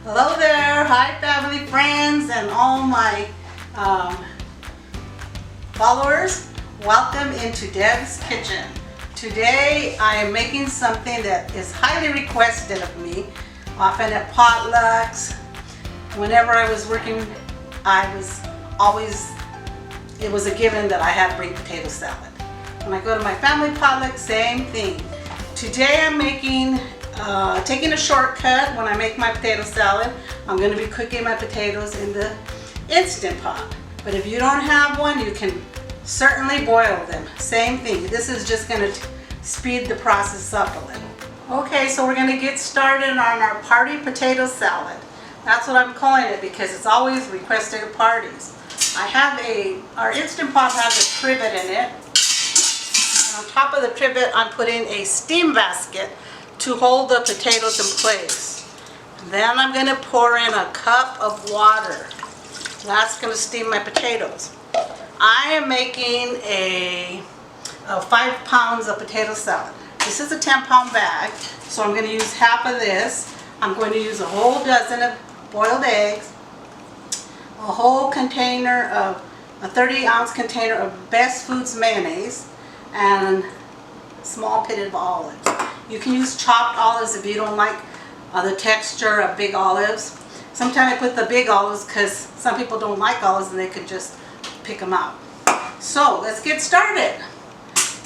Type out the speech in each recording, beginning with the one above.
Hello there, hi family, friends, and all my followers. Welcome into Deb's Kitchen. Today I am making something that is highly requested of me, often at potlucks. Whenever I was working, it was a given that I had to bring potato salad. When I go to my family potluck, same thing. Today I'm taking a shortcut when I make my potato salad. I'm going to be cooking my potatoes in the Instant Pot. But if you don't have one, you can certainly boil them. Same thing. This is just going to speed the process up a little. Okay, so we're going to get started on our party potato salad. That's what I'm calling it because it's always requested at parties. Our Instant Pot has a trivet in it. And on top of the trivet, I'm putting a steam basket to hold the potatoes in place. Then I'm going to pour in a cup of water. That's going to steam my potatoes. I am making a 5 pounds of potato salad. This is a 10-pound bag, so I'm going to use half of this. I'm going to use a whole dozen of boiled eggs, a whole container of a 30-ounce container of Best Foods mayonnaise, and a small pitted of olives. You can use chopped olives if you don't like the texture of big olives. Sometimes I put the big olives because some people don't like olives and they could just pick them out. So let's get started.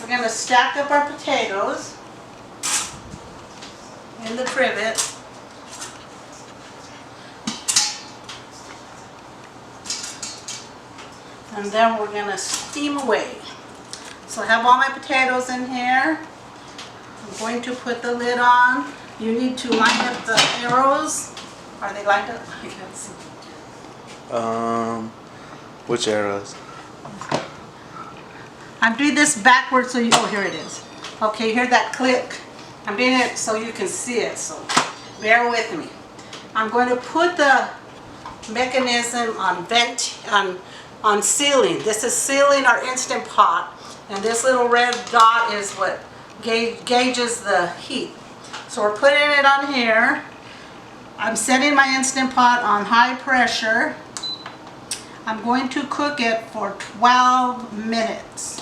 We're going to stack up our potatoes in the trivet. And then we're going to steam away. So I have all my potatoes in here. I'm going to put the lid on. You need to line up the arrows. Are they lined up? I can't see. Which arrows? I'm doing this backwards so oh, here it is. Okay, hear that click? I'm doing it so you can see it, so bear with me. I'm going to put the mechanism on sealing. This is sealing our Instant Pot, and this little red dot is what gauges the heat. So we're putting it on here. I'm setting my Instant Pot on high pressure. I'm going to cook it for 12 minutes.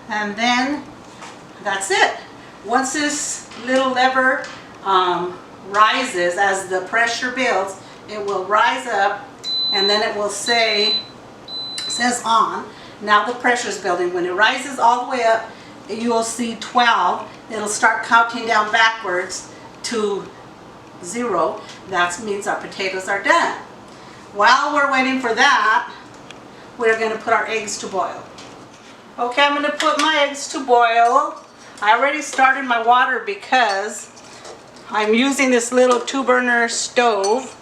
And then that's it. Once this little lever rises, as the pressure builds, it will rise up and then it will says on. Now the pressure is building. When it rises all the way up, you will see 12. It'll start counting down backwards to 0. That means our potatoes are done. While we're waiting for that, we're going to put our eggs to boil. Okay, I'm going to put my eggs to boil. I already started my water because I'm using this little 2-burner stove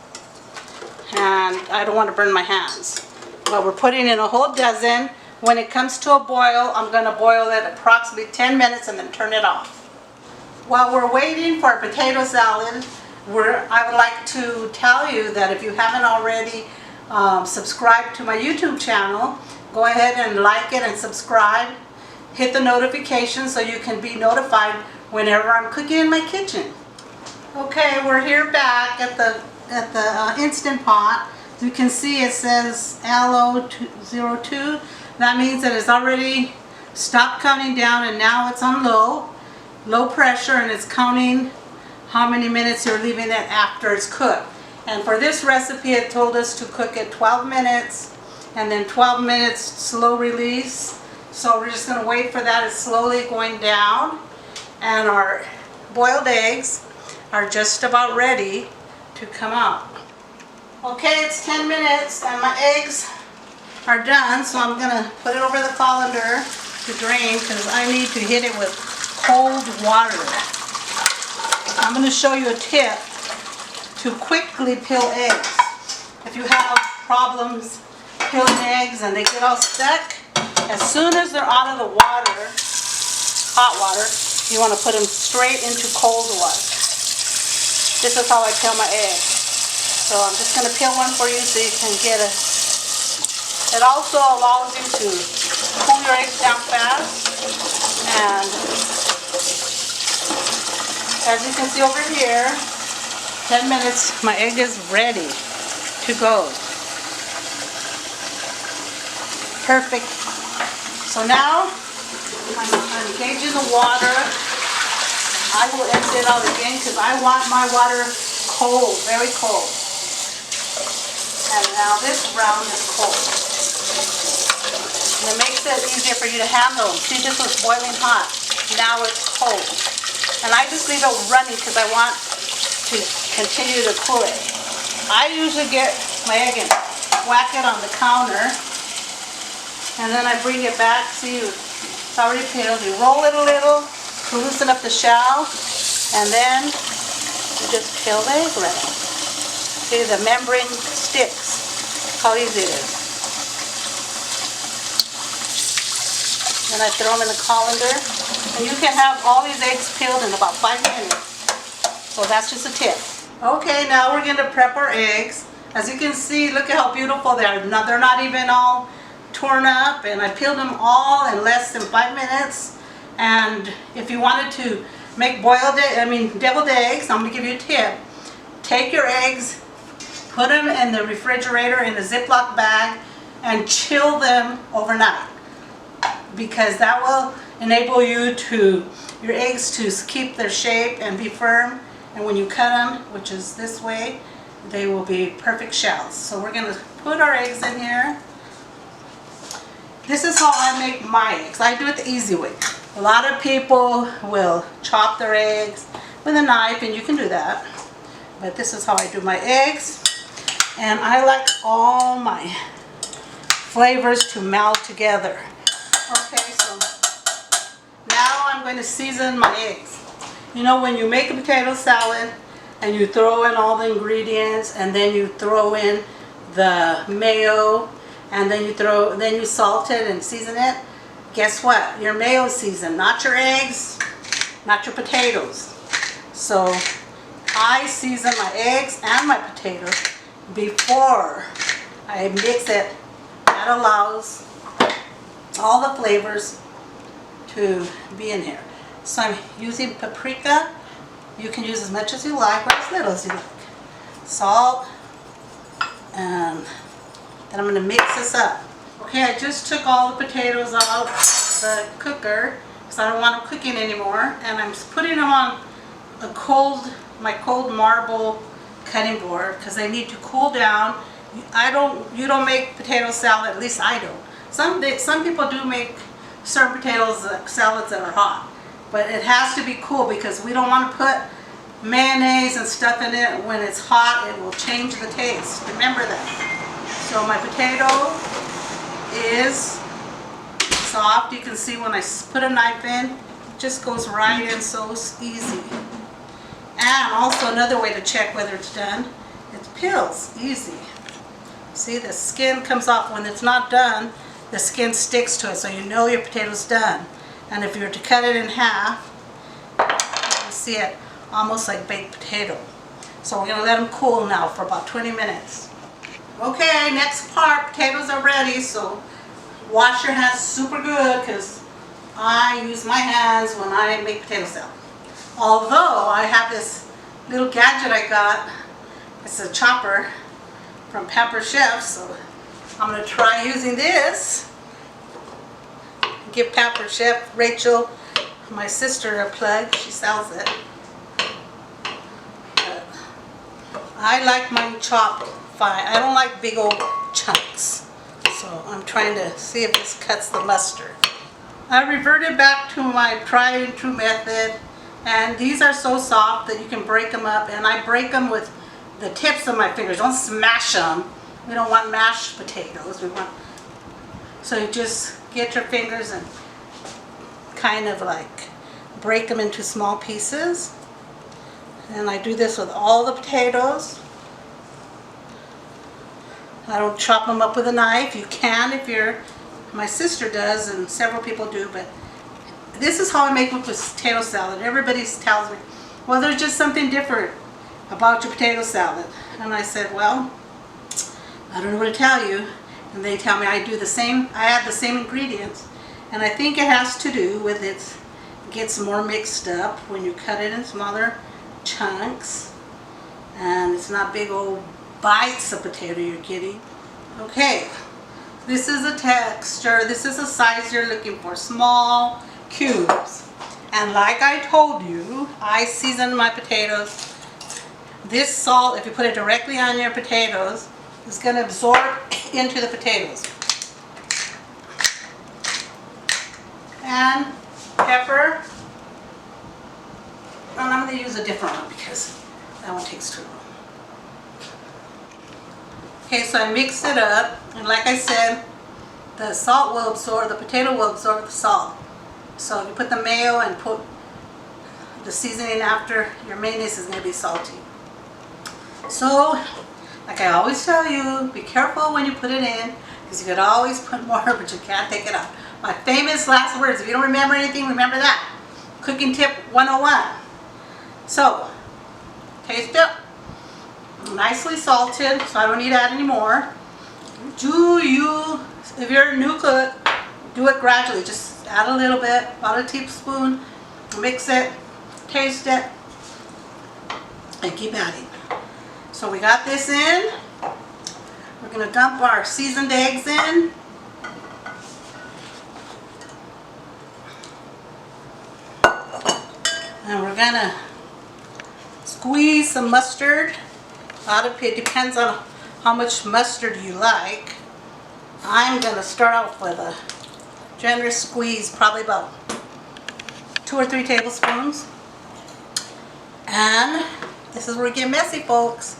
and I don't want to burn my hands. But we're putting in a whole dozen. When it comes to a boil, I'm going to boil it approximately 10 minutes and then turn it off. While we're waiting for our potato salad, I would like to tell you that if you haven't already subscribed to my YouTube channel, go ahead and like it and subscribe. Hit the notification so you can be notified whenever I'm cooking in my kitchen. Okay, we're here back at the Instant Pot. As you can see, it says LO02. That means that it's already stopped counting down and now it's on low pressure, and it's counting how many minutes you're leaving it after it's cooked. And for this recipe, it told us to cook it 12 minutes and then 12 minutes slow release. So we're just going to wait for that. It's slowly going down, and our boiled eggs are just about ready to come out. Okay, it's 10 minutes and my eggs are done, so I'm going to put it over the colander to drain because I need to hit it with cold water. I'm going to show you a tip to quickly peel eggs. If you have problems peeling eggs and they get all stuck, as soon as they're out of the water, hot water, you want to put them straight into cold water. This is how I peel my eggs. So I'm just going to peel one for you so you can get it. It also allows you to cool your eggs down fast. And as you can see over here, 10 minutes, my egg is ready to go. Perfect. So now, I'm engaging the water. I will empty it out again because I want my water cold, very cold. And now this brown is cold. And it makes it easier for you to handle. See, this was boiling hot. Now it's cold. And I just leave it running because I want to continue to cool it. I usually get my egg and whack it on the counter. And then I bring it back. See, it's already peeled. You roll it a little to loosen up the shell. And then you just peel the egg right out. See, the membrane sticks. How easy it is. Then I throw them in the colander. And you can have all these eggs peeled in about 5 minutes. So that's just a tip. Okay, now we're going to prep our eggs. As you can see, look at how beautiful they are. Now, they're not even all torn up, and I peeled them all in less than 5 minutes. And if you wanted to make deviled eggs, I'm going to give you a tip. Take your eggs, put them in the refrigerator in a Ziploc bag, and chill them overnight, because that will enable your eggs to keep their shape and be firm. And when you cut them, which is this way, they will be perfect shells. So we're going to put our eggs in here. This is how I make my eggs. I do it the easy way. A lot of people will chop their eggs with a knife, and you can do that. But this is how I do my eggs. And I like all my flavors to meld together. Okay, so now I'm going to season my eggs. You know, when you make a potato salad and you throw in all the ingredients, and then you throw in the mayo, and then you salt it and season it, guess what? Your mayo is seasoned, not your eggs, not your potatoes. So I season my eggs and my potatoes before I mix it. That allows all the flavors to be in here. So I'm using paprika. You can use as much as you like or as little as you like. Salt. And then I'm going to mix this up. Okay, I just took all the potatoes out of the cooker because I don't want them cooking anymore. And I'm putting them on my cold marble cutting board because they need to cool down. You don't make potato salad, at least I don't. Some people do make certain salads that are hot. But it has to be cool because we don't want to put mayonnaise and stuff in it. When it's hot, it will change the taste. Remember that. So my potato is soft. You can see when I put a knife in, it just goes right in so easy. And also another way to check whether it's done, it peels easy. See, the skin comes off. When it's not done, the skin sticks to it, so you know your potato's done. And if you were to cut it in half, you see it almost like baked potato. So we're going to let them cool now for about 20 minutes. Okay, next part, potatoes are ready, so wash your hands super good because I use my hands when I make potato salad. Although I have this little gadget I got, it's a chopper from Pepper Chef, so I'm going to try using this. Give Pepper Chef, Rachel, my sister, a plug. She sells it. But I like mine chopped fine. I don't like big old chunks. So I'm trying to see if this cuts the mustard. I reverted back to my tried and true method. And these are so soft that you can break them up. And I break them with the tips of my fingers. Don't smash them. We don't want mashed potatoes. So you just get your fingers and kind of like break them into small pieces. And I do this with all the potatoes. I don't chop them up with a knife. You can if my sister does, and several people do, but this is how I make my potato salad. Everybody tells me, well, there's just something different about your potato salad. And I said, well, I don't know what to tell you. And they tell me I do the same, I add the same ingredients. And I think it has to do with it gets more mixed up when you cut it in smaller chunks. and it's not big old bites of potato you're getting. Okay, this is a texture, this is a size you're looking for, small cubes. And like I told you, I season my potatoes. This salt, if you put it directly on your potatoes, is going to absorb into the potatoes. And pepper. And I'm going to use a different one because that one takes too long. Okay, so I mixed it up, and like I said, the salt will absorb, the potato will absorb the salt. So if you put the mayo and put the seasoning after, your mayonnaise is going to be salty. So, like I always tell you, be careful when you put it in, because you could always put more, but you can't take it out. My famous last words, if you don't remember anything, remember that. Cooking tip 101. So, taste it. Nicely salted, so I don't need to add any more. If you're a new cook, do it gradually. Just add a little bit, about a teaspoon, mix it, taste it, and keep adding. So we got this in. We're going to dump our seasoned eggs in. And we're going to squeeze some mustard. It depends on how much mustard you like. I'm going to start off with a generous squeeze, probably about 2 or 3 tablespoons. And this is where we get messy, folks.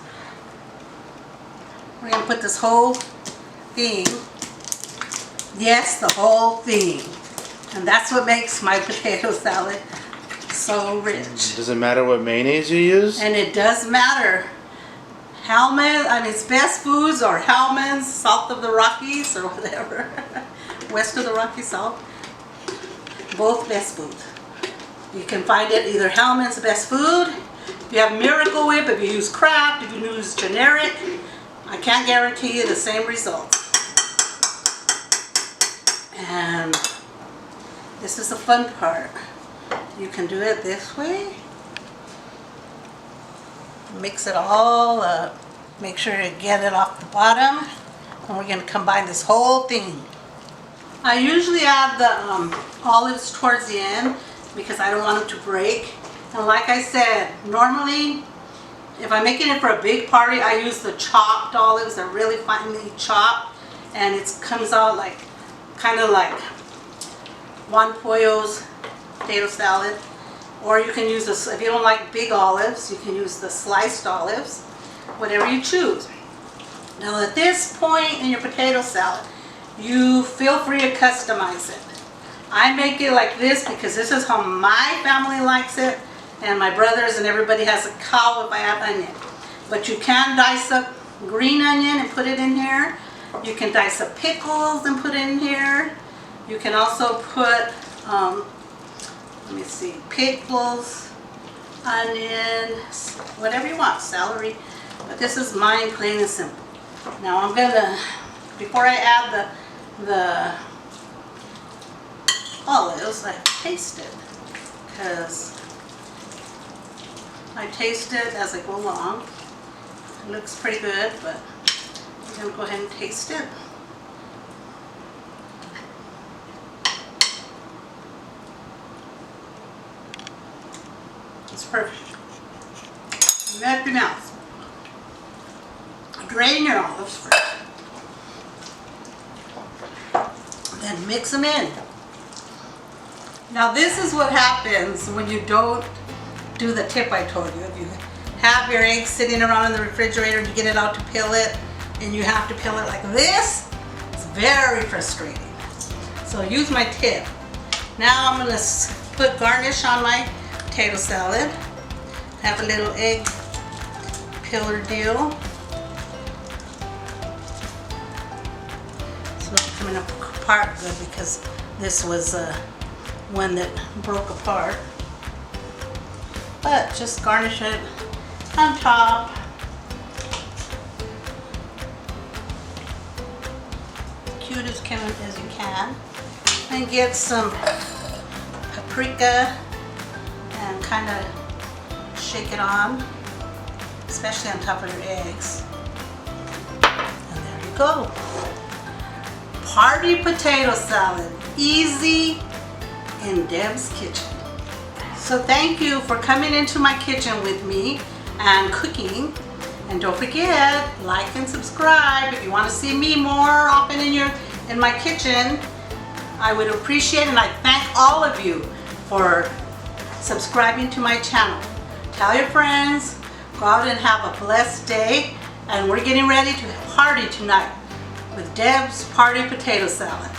We're going to put this whole thing, yes, the whole thing. And that's what makes my potato salad so rich. Does it matter what mayonnaise you use? And it does matter. It's Best Foods or Hellman's, Salt of the Rockies or whatever. West of the Rockies salt. Both Best Foods. You can find it either Hellman's Best Food. If you have Miracle Whip, if you use Kraft, if you use generic, I can't guarantee you the same result. And this is the fun part. You can do it this way. Mix it all up. Make sure you get it off the bottom. And we're going to combine this whole thing. I usually add the olives towards the end because I don't want them to break. And like I said, normally if I'm making it for a big party, I use the chopped olives. They're really finely chopped, and it comes out like kind of like Juan Pollo's potato salad. Or you can use this, if you don't like big olives, you can use the sliced olives, whatever you choose. Now at this point in your potato salad, you feel free to customize it. I make it like this because this is how my family likes it, and my brothers and everybody has a cow if I add onion. But you can dice up green onion and put it in here. You can dice up pickles and put it in here. You can also put pickles, onions, whatever you want, celery. But this is mine, plain and simple. Now I'm gonna, before I add the olives, I taste it, because I taste it as I go along. It looks pretty good, but I'm gonna go ahead and taste it. It's perfect. Melt your mouth. Drain your olives first. Then mix them in. Now this is what happens when you don't do the tip I told you. If you have your eggs sitting around in the refrigerator and you get it out to peel it, and you have to peel it like this, it's very frustrating. So use my tip. Now I'm going to put garnish on my potato salad. Have a little egg peeler deal. So it's coming apart good because this was one that broke apart. But just garnish it on top. Cute as you can. And get some paprika and kind of shake it on. especially on top of your eggs. And there you go. Party potato salad, easy in Deb's kitchen. So thank you for coming into my kitchen with me and cooking. And don't forget, like and subscribe if you want to see me more often in my kitchen. I would appreciate, and I thank all of you for subscribing to my channel. Tell your friends, go out and have a blessed day, and we're getting ready to party tonight with Deb's Party Potato Salad.